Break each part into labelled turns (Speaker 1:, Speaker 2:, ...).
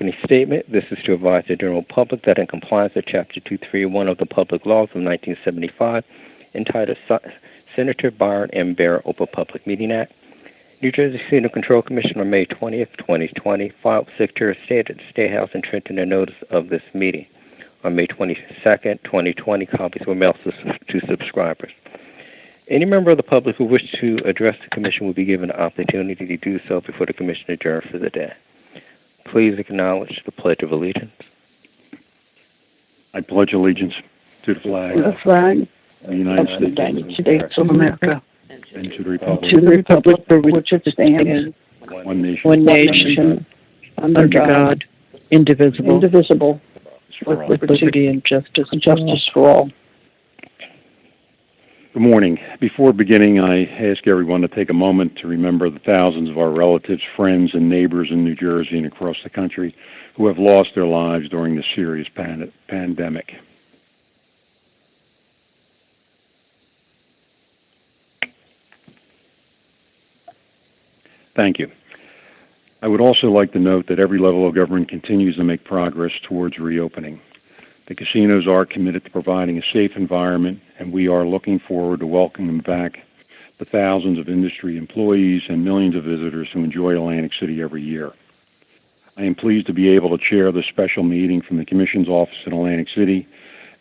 Speaker 1: opening statement. This is to advise the general public that in compliance with Chapter 231 of the Public Laws of 1975, entitled Senator Byron M. Barrett Open Public Meeting Act, New Jersey Casino Control Commission on May 20th, 2020, filed with Secretary of State at the State House in Trenton a notice of this meeting. On May 22nd, 2020, copies were mailed to subscribers. Any member of the public who wishes to address the Commission will be given an opportunity to do so before the Commission adjourns for the day. Please acknowledge the Pledge of Allegiance.
Speaker 2: I pledge allegiance to the flag
Speaker 3: The flag
Speaker 2: of the United
Speaker 3: of the
Speaker 2: States
Speaker 3: United States of America,
Speaker 2: and to the republic,
Speaker 3: to the republic for which it stands,
Speaker 2: one nation,
Speaker 3: one nation, under God, indivisible,
Speaker 2: for all.
Speaker 3: with liberty and justice for all.
Speaker 2: Good morning. Before beginning, I ask everyone to take a moment to remember the thousands of our relatives, friends, and neighbors in New Jersey and across the country who have lost their lives during this serious pandemic. Thank you. I would also like to note that every level of government continues to make progress towards reopening. The casinos are committed to providing a safe environment, and we are looking forward to welcoming back the thousands of industry employees and millions of visitors who enjoy Atlantic City every year. I am pleased to be able to chair this special meeting from the Commission's office in Atlantic City,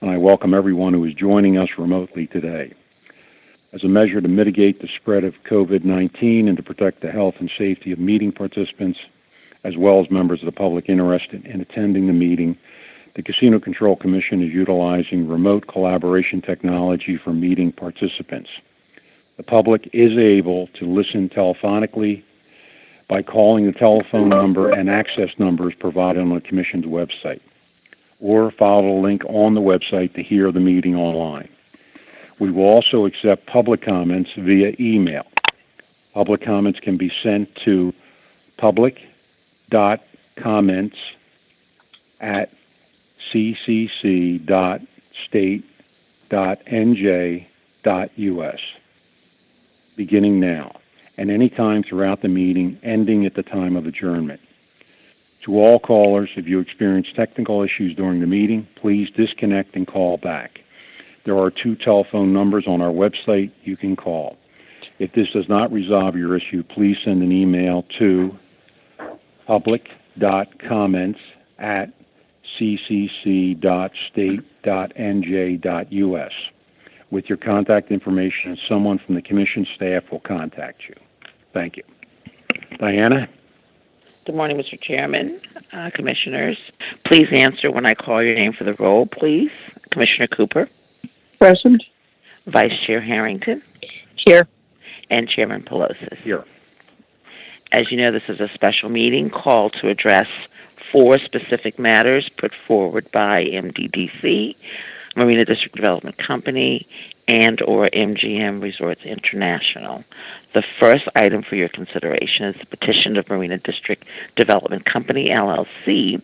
Speaker 2: and I welcome everyone who is joining us remotely today. As a measure to mitigate the spread of COVID-19 and to protect the health and safety of meeting participants, as well as members of the public interested in attending the meeting, the Casino Control Commission is utilizing remote collaboration technology for meeting participants. The public is able to listen telephonically by calling the telephone number and access numbers provided on the Commission's website, or follow the link on the website to hear the meeting online. We will also accept public comments via email. Public comments can be sent to public.comments@ccc.state.nj.us, beginning now, and any time throughout the meeting, ending at the time of adjournment. To all callers, if you experience technical issues during the meeting, please disconnect and call back. There are 2 telephone numbers on our website you can call. If this does not resolve your issue, please send an email to public.comments@ccc.state.nj.us with your contact information, and someone from the Commission staff will contact you. Thank you. Diana?
Speaker 4: Good morning, Mr. Chairman, Commissioners. Please answer when I call your name for the roll, please. Commissioner Cooper.
Speaker 3: Present.
Speaker 4: Vice Chair Harrington.
Speaker 3: Here.
Speaker 4: And Chairman Pelosi.
Speaker 2: Here.
Speaker 4: As you know, this is a special meeting called to address 4 specific matters put forward by MDDC, Marina District Development Company, and or MGM Resorts International. The first item for your consideration is the petition of Marina District Development Company, LLC,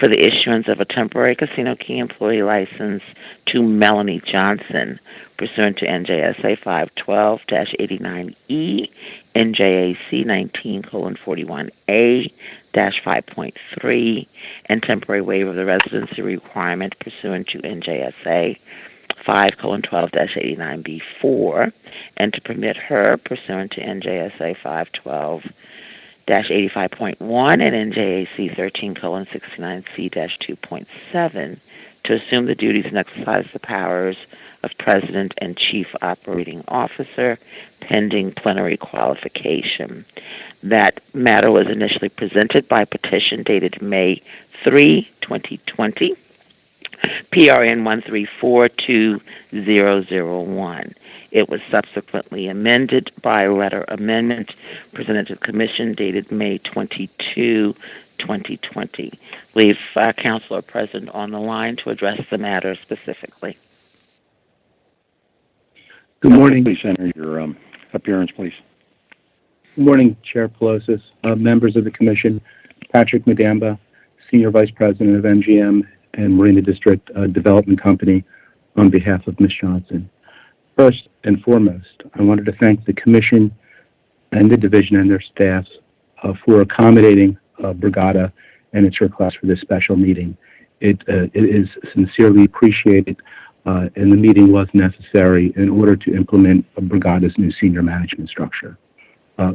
Speaker 4: for the issuance of a temporary Casino Key employee license to Melanie Johnson, pursuant to NJSA 512-89E, NJAC 19:41A-5.3, and temporary waiver of the residency requirement pursuant to NJSA 5:12-89B4, and to permit her, pursuant to NJSA 512-85.1 and NJAC 13:69C-2.7, to assume the duties and exercise the powers of President and Chief Operating Officer, pending plenary qualification. That matter was initially presented by petition dated May 3, 2020, PRN 1342001. It was subsequently amended by letter amendment presented to the Commission dated May 22, 2020. Leave Councilor present on the line to address the matter specifically.
Speaker 5: Good morning.
Speaker 2: Please enter your appearance, please.
Speaker 5: Good morning, Chair Pelosi, members of the Commission, Patrick Madamba, Senior Vice President of MGM and Marina District Development Company, on behalf of Ms. Johnson. First and foremost, I wanted to thank the Commission and the Division and their staffs for accommodating Brigada and its request for this special meeting. It is sincerely appreciated, and the meeting was necessary in order to implement Brigada's new senior management structure.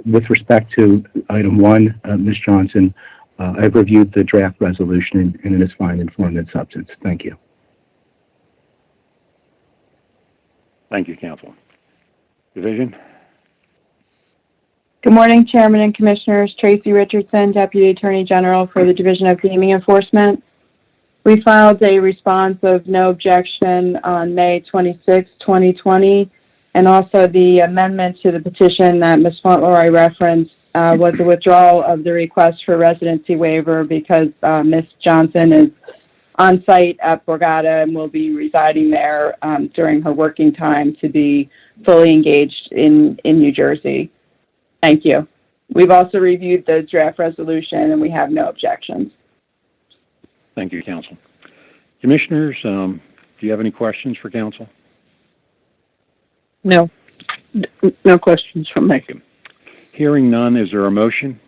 Speaker 5: With respect to item 1, Ms. Johnson, I've reviewed the draft resolution and it is fine in form and substance. Thank you.
Speaker 2: Thank you, Counsel. Division?
Speaker 6: Good morning, Chairman and Commissioners. Tracy Richardson, Deputy Attorney General for the Division of Gaming Enforcement. We filed a response of no objection on May 26, 2020, and also the amendment to the petition that Ms. Fauntleroy referenced was a withdrawal of the request for residency waiver because Ms. Johnson is on site at Borgata and will be residing there during her working time to be fully engaged in New Jersey. Thank you. We've also reviewed the draft resolution and we have no objections.
Speaker 2: Thank you, Counsel. Commissioners, do you have any questions for Counsel?
Speaker 3: No. No questions from me.
Speaker 2: Hearing none, is there a motion?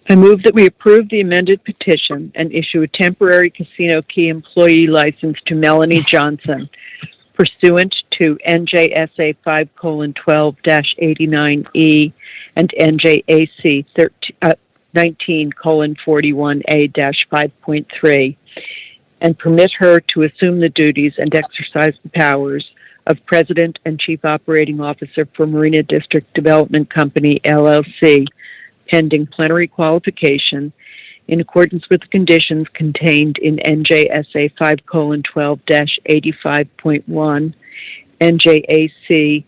Speaker 3: I move that we approve the amended petition and issue a temporary casino key employee license to Melanie Johnson pursuant to NJSA 5:12-89E and NJAC 19:41A-5.3 and permit her to assume the duties and exercise the powers of President and Chief Operating Officer for Marina District Development Company, LLC, pending plenary qualification in accordance with the conditions contained in NJSA 5:12-85.1, NJAC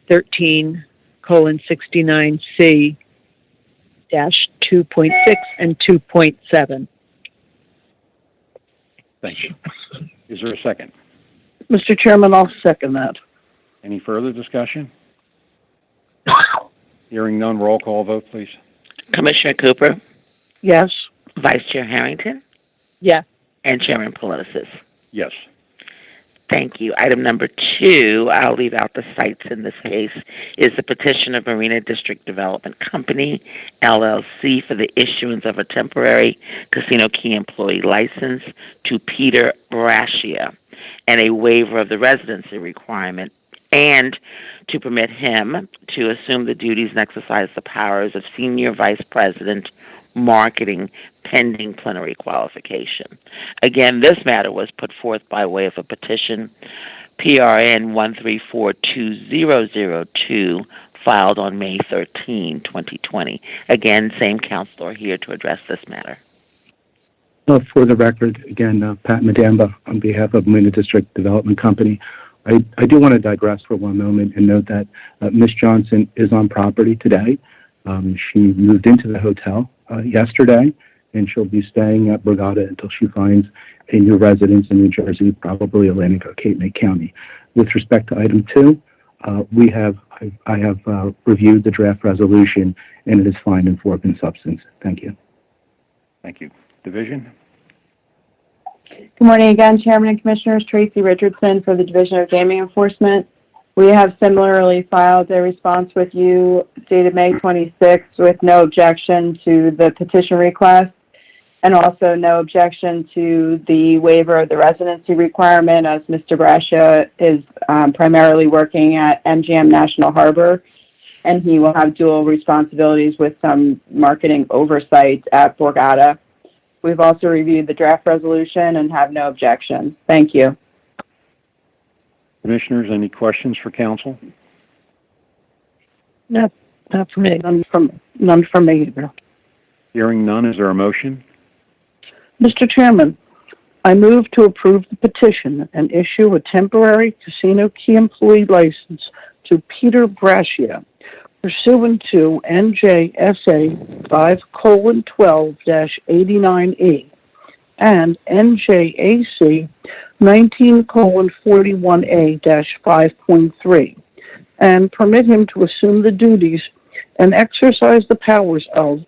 Speaker 3: 13:69C-2.6 and 2.7.
Speaker 2: Thank you. Is there a second?
Speaker 3: Mr. Chairman, I'll second that.
Speaker 2: Any further discussion? Hearing none, roll call vote, please.
Speaker 4: Commissioner Cooper,
Speaker 3: Yes.
Speaker 4: Vice Chair Harrington,
Speaker 3: Yes.
Speaker 4: and Chairman Pelosi.
Speaker 2: Yes.
Speaker 4: Thank you. Item number 2, I'll leave out the sites in this case, is the petition of Marina District Development Company, LLC, for the issuance of a temporary casino key employee license to Peter Brascia and a waiver of the residency requirement, and to permit him to assume the duties and exercise the powers of Senior Vice President, Marketing, pending plenary qualification. Again, this matter was put forth by way of a petition, PRN 1342002, filed on May 13, 2020. Again, same counselor here to address this matter.
Speaker 5: For the record, again, Pat Madamba on behalf of Marina District Development Company. I do want to digress for one moment and note that Ms. Johnson is on property today. She moved into the hotel yesterday, and she'll be staying at Borgata until she finds a new residence in New Jersey, probably Atlantic or Cape May County. With respect to item 2, I have reviewed the draft resolution, and it is fine in form and substance. Thank you.
Speaker 2: Thank you. Division?
Speaker 6: Good morning again, Chairman and Commissioners. Tracy Richardson for the Division of Gaming Enforcement. We have similarly filed a response with you dated May 26th with no objection to the petition request and also no objection to the waiver of the residency requirement, as Mr. Brascia is primarily working at MGM National Harbor, and he will have dual responsibilities with some marketing oversight at Borgata. We've also reviewed the draft resolution and have no objection. Thank you.
Speaker 2: Commissioners, any questions for Counsel?
Speaker 3: No, not for me. None for me either.
Speaker 2: Hearing none, is there a motion?
Speaker 3: Mr. Chairman, I move to approve the petition and issue a temporary casino key employee license to Peter Brascia pursuant to NJSA 5:12-89E and NJAC 19:41A-5.3 and permit him to assume the duties and exercise the powers of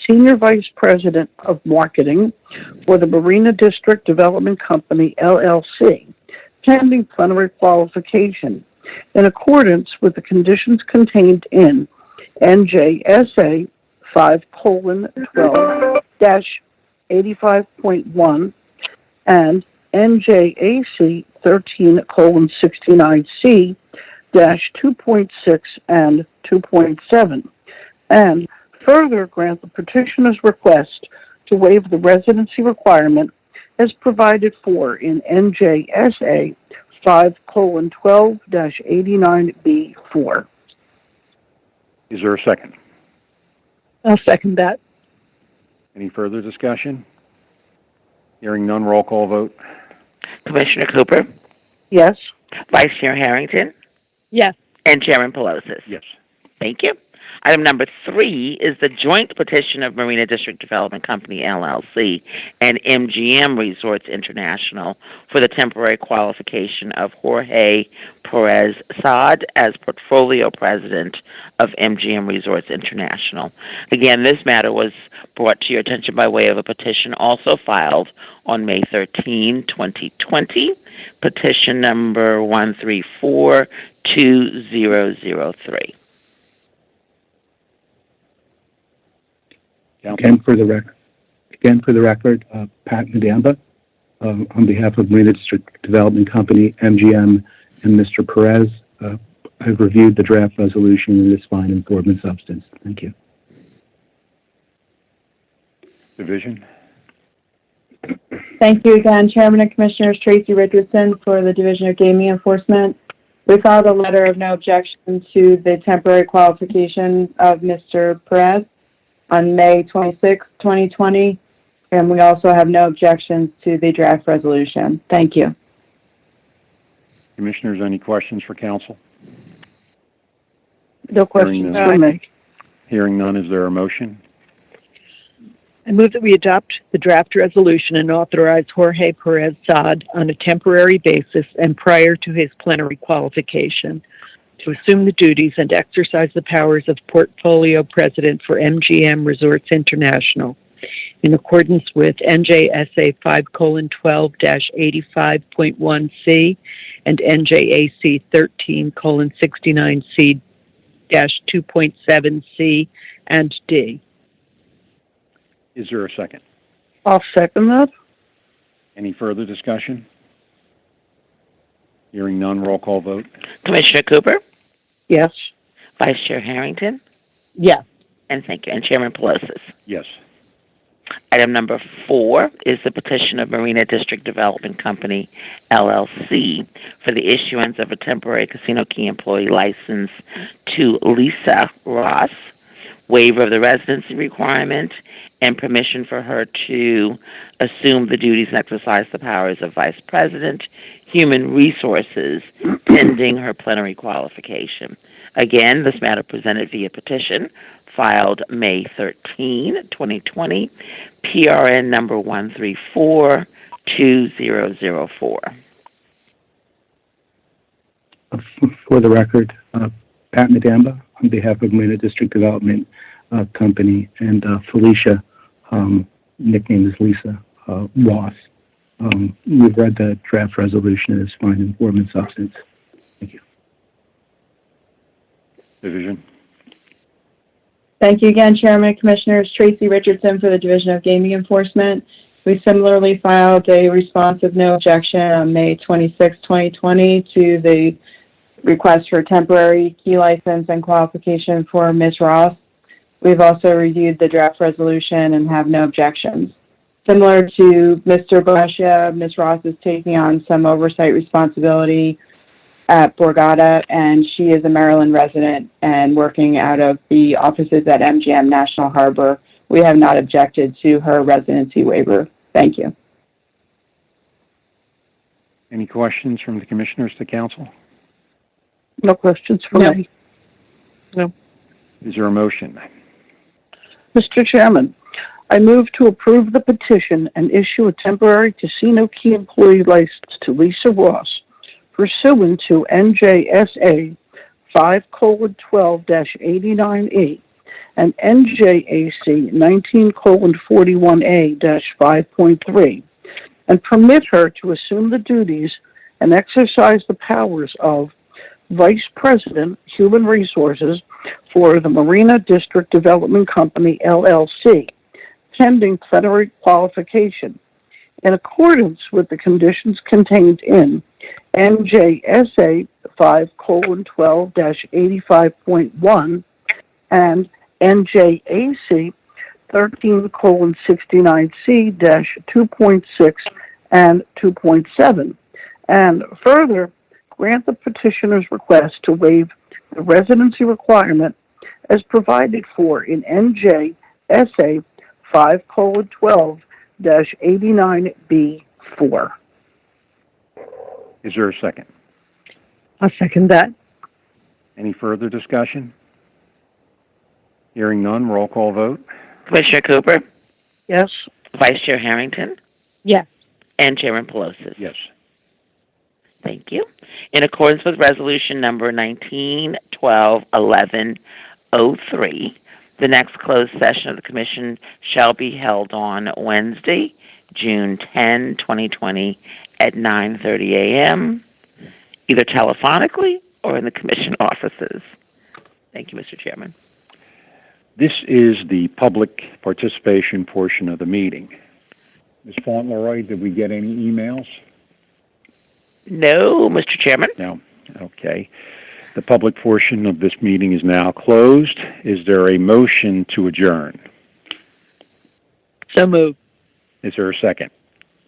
Speaker 3: Senior Vice President of Marketing for the Marina District Development Company, LLC, pending plenary qualification in accordance with the conditions contained in NJSA 5:12-89E
Speaker 7: 5-85.1 and NJAC 13:69C 2.6 and 2.7, and further grant the petitioner's request to waive the residency requirement as provided for in NJSA 5:12-89B4.
Speaker 2: Is there a second?
Speaker 3: I'll second that.
Speaker 2: Any further discussion? Hearing none, roll call vote.
Speaker 4: Commissioner Cooper,
Speaker 7: Yes.
Speaker 4: Vice Chair Harrington,
Speaker 3: Yes.
Speaker 4: and Chairman Pelosi.
Speaker 2: Yes.
Speaker 4: Thank you. Item number 3 is the joint petition of Marina District Development Company, LLC, and MGM Resorts International for the temporary qualification of Jorge Perez Saad as portfolio president of MGM Resorts International. Again, this matter was brought to your attention by way of a petition also filed on May 13, 2020, petition number 1342003.
Speaker 5: Again, for the record, Pat Madamba, on behalf of Marina District Development Company, MGM, and Mr. Perez, I've reviewed the draft resolution and its fine and form and substance. Thank you.
Speaker 2: Division?
Speaker 6: Thank you again, Chairman and Commissioners. Tracy Richardson for the Division of Gaming Enforcement. We filed a letter of no objection to the temporary qualification of Mr. Perez on May 26, 2020, and we also have no objections to the draft resolution. Thank you.
Speaker 2: Commissioners, any questions for council?
Speaker 7: No questions
Speaker 2: none.
Speaker 7: for me.
Speaker 2: Hearing none, is there a motion?
Speaker 3: I move that we adopt the draft resolution and authorize Jorge Perez Saad on a temporary basis and prior to his plenary qualification to assume the duties and exercise the powers of portfolio president for MGM Resorts International in accordance with NJSA 5:12-85.1C and NJAC 13:69C 2.7C and D.
Speaker 2: Is there a second?
Speaker 7: I'll second that.
Speaker 2: Any further discussion? Hearing none, roll call vote.
Speaker 4: Commissioner Cooper,
Speaker 7: Yes.
Speaker 4: Vice Chair Harrington,
Speaker 3: Yes.
Speaker 4: and thank you, and Chairman Pelosi.
Speaker 2: Yes.
Speaker 4: Item number 4 is the petition of Marina District Development Company, LLC, for the issuance of a temporary casino key employee license to Lisa Ross, waiver of the residency requirement, and permission for her to assume the duties and exercise the powers of Vice President, Human Resources, pending her plenary qualification. Again, this matter presented via petition, filed May 13, 2020, PRN number 1342004.
Speaker 5: For the record, Pat Madamba, on behalf of Marina District Development Company, and Felicia, nickname is Lisa Ross. We've read the draft resolution as fine in form and substance. Thank you.
Speaker 2: Division?
Speaker 6: Thank you again, Chairman and Commissioners. Tracy Richardson for the Division of Gaming Enforcement. We similarly filed a response of no objection on May 26, 2020 to the request for temporary key license and qualification for Ms. Ross. We've also reviewed the draft resolution and have no objections. Similar to Mr. Brescia, Ms. Ross is taking on some oversight responsibility at Borgata, and she is a Maryland resident and working out of the offices at MGM National Harbor. We have not objected to her residency waiver. Thank you.
Speaker 2: Any questions from the commissioners to council?
Speaker 7: No questions for me.
Speaker 3: No.
Speaker 2: Is there a motion?
Speaker 7: Mr. Chairman, I move to approve the petition and issue a temporary casino key employee license to Lisa Ross pursuant to NJSA 5:12-89E and NJAC 19:41A-5.3, and permit her to assume the duties and exercise the powers of Vice President, Human Resources for the Marina District Development Company, LLC, pending plenary qualification in accordance with the conditions contained in NJSA 5:12-85.1 and NJAC 13:69C-2.6 and 2.7, and further grant the petitioner's request to waive the residency requirement as provided for in NJSA 5:12-89B4.
Speaker 2: Is there a second?
Speaker 3: I'll second that.
Speaker 2: Any further discussion? Hearing none, roll call vote.
Speaker 4: Commissioner Cooper,
Speaker 7: Yes.
Speaker 4: Vice Chair Harrington,
Speaker 3: Yes.
Speaker 4: and Chairman Pelosi.
Speaker 2: Yes.
Speaker 4: Thank you. In accordance with Resolution Number 1912-1103, the next closed session of the Commission shall be held on Wednesday, June 10, 2020, at 9:30 a.m., either telephonically or in the Commission offices. Thank you, Mr. Chairman.
Speaker 2: This is the public participation portion of the meeting. Ms. Fauntleroy, did we get any emails?
Speaker 4: No, Mr. Chairman.
Speaker 2: No. Okay. The public portion of this meeting is now closed. Is there a motion to adjourn?
Speaker 3: So moved.
Speaker 2: Is there a second?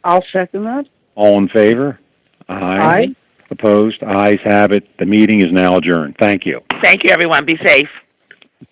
Speaker 7: I'll second that.
Speaker 2: All in favor? Aye.
Speaker 3: Aye.
Speaker 2: Opposed? Ayes have it. The meeting is now adjourned. Thank you.
Speaker 4: Thank you, everyone. Be safe.